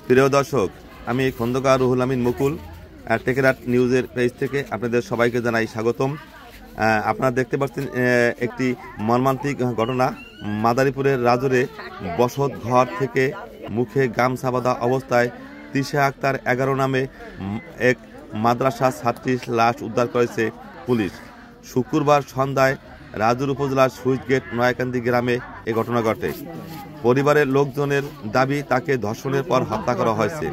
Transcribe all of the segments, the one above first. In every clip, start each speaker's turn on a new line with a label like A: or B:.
A: প্রিয় দর্শক, আমি খন্দকার রুহুল আমিন মুকুল টেকেরাট নিউজের পেজ থেকে আপনাদের সবাইকে জানাই স্বাগতম। আপনারা দেখতে পাচ্ছেন একটি মর্মান্তিক ঘটনা। মাদারীপুরের রাজুরে বসত ঘর থেকে মুখে গামছা বাঁধা অবস্থায় তিশা আক্তার 11 নামে এক মাদ্রাসা ছাত্রীর লাশ উদ্ধার করেছে পুলিশ। শুক্রবার সন্ধ্যায় রাজুর উপজেলার সুইচগেট নয়াকান্দি গ্রামে এ ঘটনা ঘটে। পরিবারের লোকজনের দাবি তাকে ধর্ষণের পর হত্যা করা হয়েছে।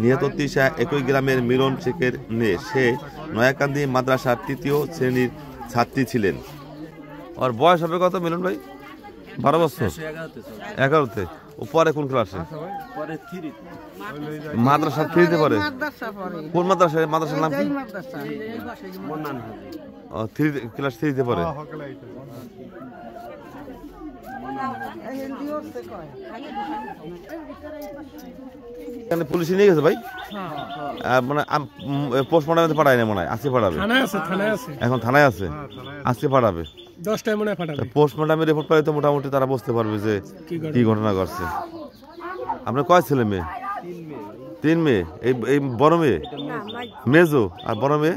A: নিহত তিশা একই গ্রামের মিলন শেখের মেয়ে। সে নয়াকান্দি মাদ্রাসার 3য় শ্রেণীর ছাত্রী ছিলেন। ওর বয়স হবে কত মিলন ভাই? 12 বছর। 11তে। পরে কোন ক্লাসে? মাদ্রাসা 3তে পড়ে। কোন মাদ্রাসা? মাদ্রাসার নাম কি? ক্লাস 3তে পড়ে। পুলিশ নিয়ে গেছে ভাই, মানে পোস্টমর্টমে পাঠায় না মনে হয়, আজকে পাঠাবে। এখন থানায় আছে, আজকে পাঠাবে
B: 10টায় মনে হয় পাঠাবে।
A: পোস্টমর্টমের রিপোর্ট পাইলে তো মোটামুটি তারা বুঝতে পারবে যে কি ঘটনা ঘটছে। আপনার কয় ছেলে মেয়ে? 3 মেয়ে। এই বড় মেয়ে মেজো, আর বড় মেয়ে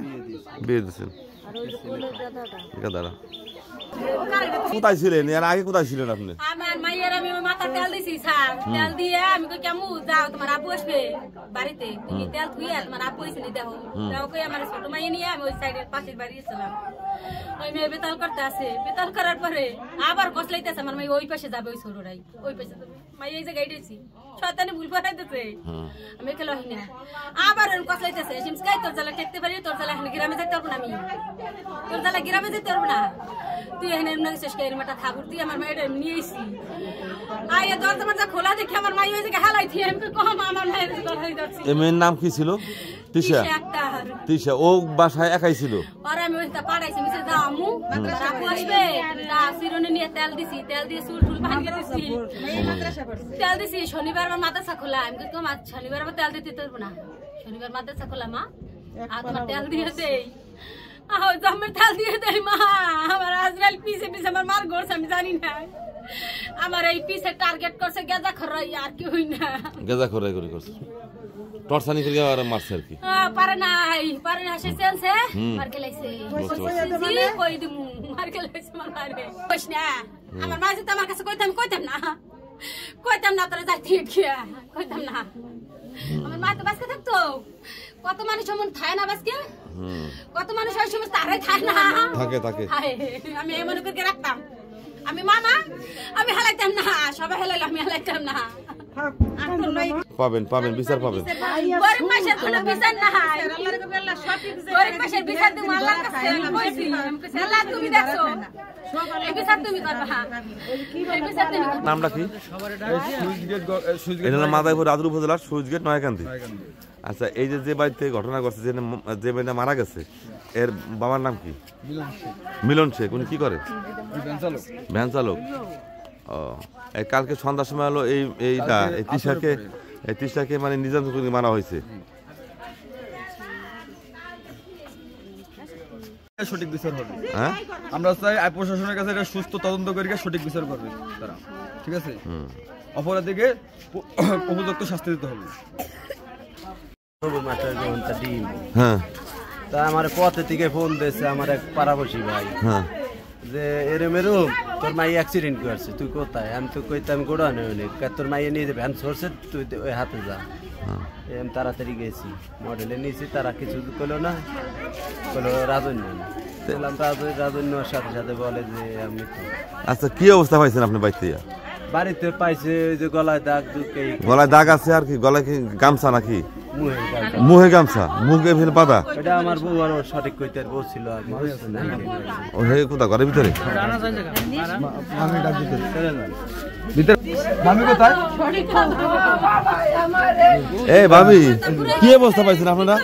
A: বিয়ে দিচ্ছেন। দাদা কোথায় ছিলেন? এর আগে কোথায় ছিলেন আপনি?
C: আমার মায়ের আমি মাথা তেল দিছি স্যার, তেল দিয়ে আমি কই কেমু যাও তোমার আপু আসবে বাড়িতে, তুমি তেল ধুইয়া তোমার আপু এসে দেখো যাও কই আমার ছোট মাইয়ে নিয়ে আমি ওই সাইডের পাশের বাড়ি গেছিলাম। ওই মেয়ে বেতাল করতে আসে, বেতাল করার পরে আবার কসলাইতেছে আমার মাই ওই পাশে যাবে, ওই ছোটরাই ওই পাশে যাবে। মাই এই জায়গায় দিয়েছি শয়তানি ভুল করাইতেছে, আমি খেলো না। আবার কসলাইতেছে সিমসকাই তোর জ্বালা টেকতে পারি, তোর জ্বালা এখানে গ্রামে যেতে পারবো না, আমি তোর জ্বালা গ্রামে যেতে পারবো না, তুই এখানে শেষ করে মাটা থাকুর। তুই আমার মায়ের নিয়ে এসি আয় দরজা মরজা খোলা দেখে আমার মাই ওই জায়গায় হালাই দিয়ে আমি কম আমার মায়ের লড়াই করছি।
A: এই মেয়ের নাম কি ছিল? তিশা। তিশা ও বাসায় একাই ছিল? আর আমি ওইটা পাড়াইছি মিছে যাও আম্মু আপু আসবে, তা সিরনে নিয়ে তেল দিছি, তেল দিয়ে চুল টুল ভাঙিয়ে দিছি, তেল দিছি। শনিবার আমার মাদ্রাসা খোলা, আমি কই মা শনিবার আমার তেল দিতে পারবো না, শনিবার মাদ্রাসা খোলা মা, আর তোমার তেল দিয়ে দেই আমার তেল দিয়ে দেয় মা। আমার আজরাইল পিছে পিছে আমার মার গড়ছে, আমি জানি না। আমার এই পিছে টার্গেট করছে গেজা খরাই, আর কি হই না গেজা খরাই করে করছে, টর্চানি করে আর মারছে আর কি। পারে না সে সেলছে মার গেলাইছে, কই দিমু মার গেলাইছে মারে কইছ না। আমার মা যেতে আমার কাছে কইতাম না তোরা যাই ঠিক কইতাম না। আমার মা তো বাসকে থাকতো, কত মানুষ এমন থাকে না বাসকে, কত মানুষ ওই সময় তারাই থাকে না, থাকে। আমি এমন করে রাখতাম, আমি মামা আমি হেলাইতাম না, সবাই হেলাইলো আমি হেলাইতাম না। পাবেন বিচার পাবেন। গরিব মাসের কোনো বিচার না হয়, গরিব মাসের বিচার তুমি আল্লাহর কাছে কইছি, আল্লাহ তুমি দেখছো এই বিচার তুমি করবা, এই বিচার তুমি। নামটা কি? এটা মাদারীপুর রাজুর উপজেলার সুইচগেট নয়াকান্দি। আচ্ছা, এই যে বাড়িতে ঘটনা ঘটছে, যে বাড়িটা মারা গেছে, এর বাবার নাম কি? মিলন শেখ। উনি কি করে? ভ্যান চালক। ও, কালকে সন্ধ্যার সময় হলো এই তিশাকে মানে নির্যাতন করে মারা হয়েছে।
D: সঠিক বিচার হবে। হ্যাঁ, আমরা চাই প্রশাসনের কাছে এটা সুস্থ তদন্ত করে সঠিক বিচার করবে তারা, ঠিক আছে? অপরাধীকে উপযুক্ত শাস্তি দিতে হবে।
E: হ্যাঁ, তা আমার পথে থেকে ফোন দিয়েছে আমার এক পাড়াবসী ভাই, যে এরম তোর মাই অ্যাক্সিডেন্ট করছে, তুই কোথায়? আমি তো কইতাম গোড়ানো, তোর মাইয়ে নিয়ে ভ্যান সরছে, তুই ওই হাতে যা। আমি তাড়াতাড়ি গেছি, মডেলে নিয়েছি, তারা কিছু করলো না, বললো রাজন্য। রাজন্যর সাথে সাথে বলে যে আমি।
A: আচ্ছা, কি অবস্থা পাইছেন আপনি বাড়িতে?
E: বাড়িতে পাইছে যে গলায় দাগ,
A: গলায় দাগ আছে, আর কি গলায় কি গামছা নাকি? মুহে গামছা, মুখে বাঁধা। এটা
E: আমার বউ আর সঠিক কইতে বউ ছিল,
A: কোথায় ঘরের ভিতরে? এই ভাবি, কি অবস্থা পাইছেন আপনারা?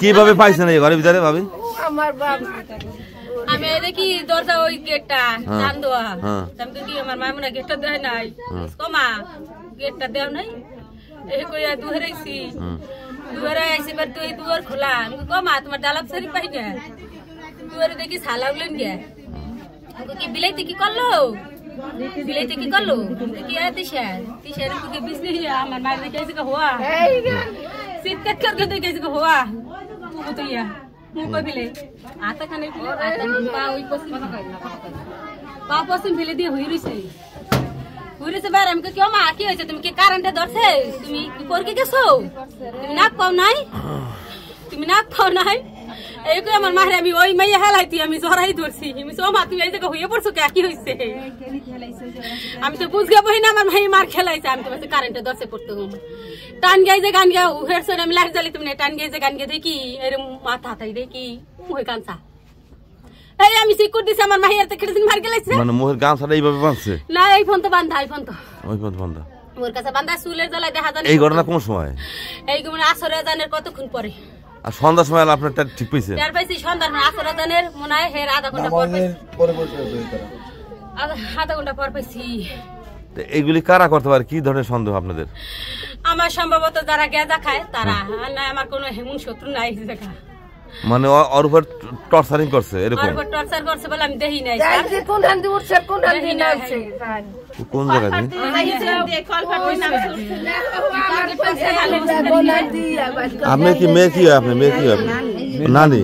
A: কিভাবে পাইছেন এই ঘরের ভিতরে ভাবি?
C: আমি দেখি দরজা ওই গেটটা জান দেওয়া, আমি কি আমার মামুনা গেটটা দেয় নাই, কমা গেটটা দেও নাই, এই কইয়া দুয়ারাইছি, দুয়ারে আইছি, এবার তুই দুয়ার খোলা, আমি কমা তোমার ডালাপ সারি পাই না, দুয়ারে দেখি সালা উলেন গে, কি বিলাইতে কি করলো দিলেতে কি করলো কি তিসার কি বিজলি আমার মায়ের দেখে হওয়া চিৎকার করতে দেখে হওয়া তো ইয়া মুখ দিলে আতা খানে পা ওই পা পশ্চিম ফেলে দিয়ে হয়ে রয়েছে বাইর আমি কি মা কি হয়েছে তুমি কি কারেন্টে ধরছে তুমি পরকে গেছো তুমি নাক পাও নাই এই কই আমার মারে আমি ওই মাইয়া হেলাইতি আমি জড়াই ধরছি আমি সো মা তুমি এই জায়গা হইয়া পড়ছো কি হইছে আমি তো বুঝগে বই না আমার ভাই মার খেলাইছে আমি তো বলছি কারেন্টে ধরছে পড়তে হুম টান গাই যে গান গাও হেরছন আমি লাগ জ্বালি তুমি টান গাই যে গান গে দেখি এরম মাথা হাতাই দেখি ওই কানসা এই আমি সিকুর দিছি আমার মাইয়ার তে খেলছিন মার গেলাইছে
B: মানে মোহের গামছাটা এইভাবে বাঁধছে
C: না এই ফোন তো বান্ধা এই ফোন তো
B: ওই বাঁধা
C: ওর কাছে বান্ধা চুলের জ্বালায় দেখা যায়
B: এই ঘটনা কোন সময়
C: এই মানে আসরে জানের কতক্ষণ পরে
B: আর সন্ধ্যার সময় আপনারটা ঠিক পাইছে
C: তার পাইছি সন্ধ্যার আসরে জানের মনে হয় হের আধা ঘন্টা পর পাইছি আধা ঘন্টা পর পাইছি
B: এইগুলি কারা করতে পারে কি ধরনের সন্দেহ আপনাদের
C: আমার সম্ভবত যারা গেজা খায় তারা না আমার কোনো হেমুন শত্রু নাই দেখা
B: মানে ওর উপর টর্চারিং করছে এরকম
C: ওর উপর টর্চার করছে বলে আমি দেখি নাই
A: কোন ধান দিয়ে উঠছে কোন ধান দিয়ে নামছে
B: কোন জায়গায় আপনি কি মেয়ে কি আপনি নানি